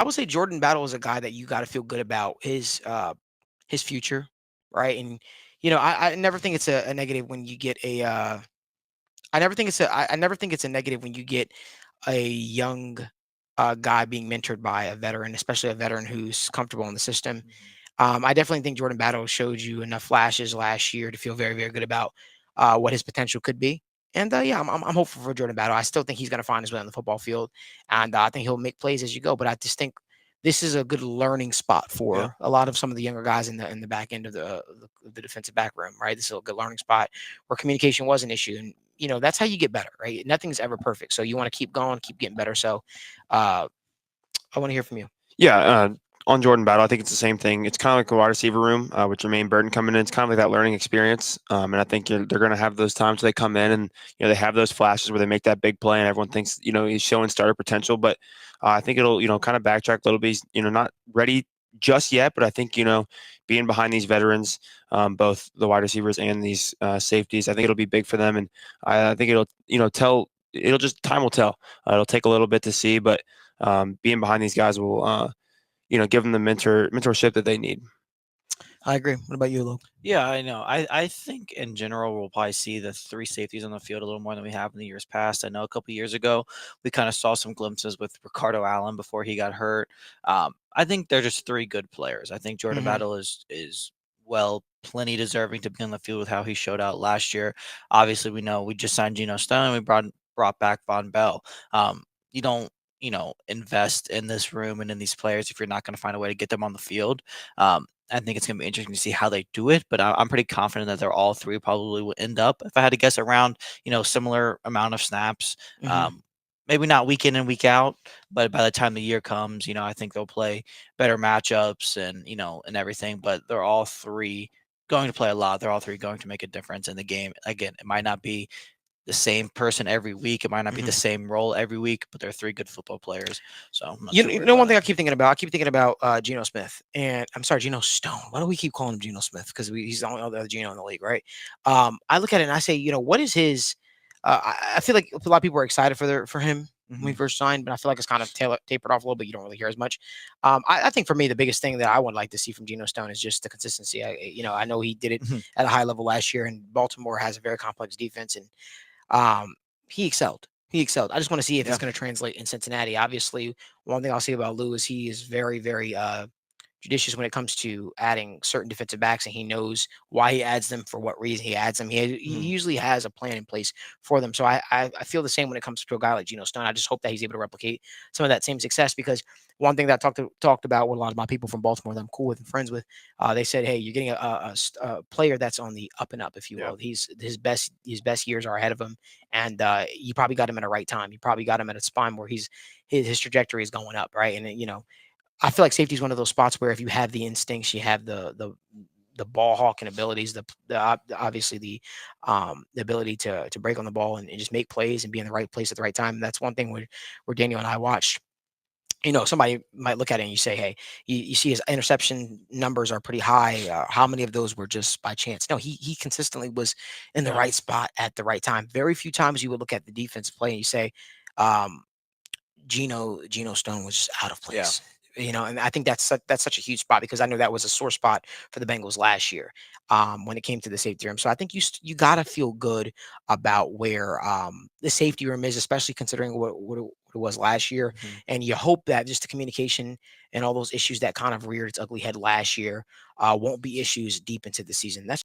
I would say Jordan Battle is a guy that you got to feel good about his future, right? And I never think it's a negative when you get a. I never think it's a negative when you get a young guy being mentored by a veteran, especially a veteran who's comfortable in the system. Mhm. I definitely think Jordan Battle showed you enough flashes last year to feel very, very good about what his potential could be. And yeah, I'm hopeful for Jordan Battle. I still think he's going to find his way on the football field, and I think he'll make plays as you go. But I just think this is a good learning spot Yeah. for a lot of some of the younger guys in the back end of the defensive back room. Right, this is a good learning spot where communication was an issue, and that's how you get better. Right, nothing's ever perfect, so you want to keep going, keep getting better. So uh, I want to hear from you. Yeah, on Jordan Battle, I think it's the same thing. It's kind of like a wide receiver room with Jermaine Burton coming in. It's kind of like that learning experience, and I think they're going to have those times where they come in and they have those flashes where they make that big play, and everyone thinks he's showing starter potential. But I think it'll kind of backtrack a little bit. He's not ready just yet, but I think being behind these veterans, both the wide receivers and these safeties, I think it'll be big for them, and I think it'll tell. It'll just time will tell. It'll take a little bit to see, but being behind these guys will give them the mentorship that they need. I agree. What about you, Luke? Yeah, I know. I think in general we'll probably see the three safeties on the field a little more than we have in the years past. I know a couple years ago we kind of saw some glimpses with Ricardo Allen before he got hurt. I think they're just three good players. I think Jordan Hmm. Battle is well plenty deserving to be on the field with how he showed out last year. Obviously, we know we just signed Geno Stone. We brought back Von Bell. You don't invest in this room and in these players if you're not going to find a way to get them on the field. I think it's going to be interesting to see how they do it, but I'm pretty confident that they're all three probably will end up, if I had to guess, around similar amount of snaps. Hmm. Um, Maybe not week in and week out, but by the time the year comes, I think they'll play better matchups and and everything. But they're all three going to play a lot. They're all three going to make a difference in the game. Again, it might not be the same person every week. It might not be the Hmm. same role every week, but they're three good football players. So I'm not You too know, you worried know one about thing it. I keep thinking about? I keep thinking about Geno Smith, and I'm sorry, Geno Stone. Why do we keep calling him Geno Smith? Because he's the only other Geno in the league, right? I look at it and I say, what is his? I feel like a lot of people are excited for him when he Hmm. first signed, but I feel like it's kind of tapered off a little bit. You don't really hear as much. I think for me, the biggest thing that I would like to see from Geno Stone is just the consistency. I know he did it Hmm. at a high level last year, and Baltimore has a very complex defense, and um, he excelled. He excelled. I just want to see if it's Yeah. going to translate in Cincinnati. Obviously, one thing I'll say about Lou is he is very, very judicious when it comes to adding certain defensive backs, and he knows why he adds them, for what reason he adds them. He Mhm. usually has a plan in place for them. So I feel the same when it comes to a guy like Geno Stone. I just hope that he's able to replicate some of that same success, because one thing that I talked about with a lot of my people from Baltimore that I'm cool with and friends with, they said, hey, you're getting a player that's on the up and up, if you Yeah. will. His best years are ahead of him, and you probably got him at a right time. You probably got him at a spot where his trajectory is going up, right? And I feel like safety is one of those spots where if you have the instincts, you have the ball hawking abilities, obviously the ability to break on the ball and just make plays and be in the right place at the right time. And that's one thing where Daniel and I watched. Somebody might look at it and you say, hey, you see his interception numbers are pretty high. How many of those were just by chance? No, he consistently was in the Yeah. right spot at the right time. Very few times you would look at the defensive play and you say, um, Geno Stone was just out of Yeah. place. And I think that's such a huge spot, because I know that was a sore spot for the Bengals last year when it came to the safety room. So I think you gotta feel good about where the safety room is, especially considering what it was last year. Mhm. And you hope that just the communication and all those issues that kind of reared its ugly head last year won't be issues deep into the season. That's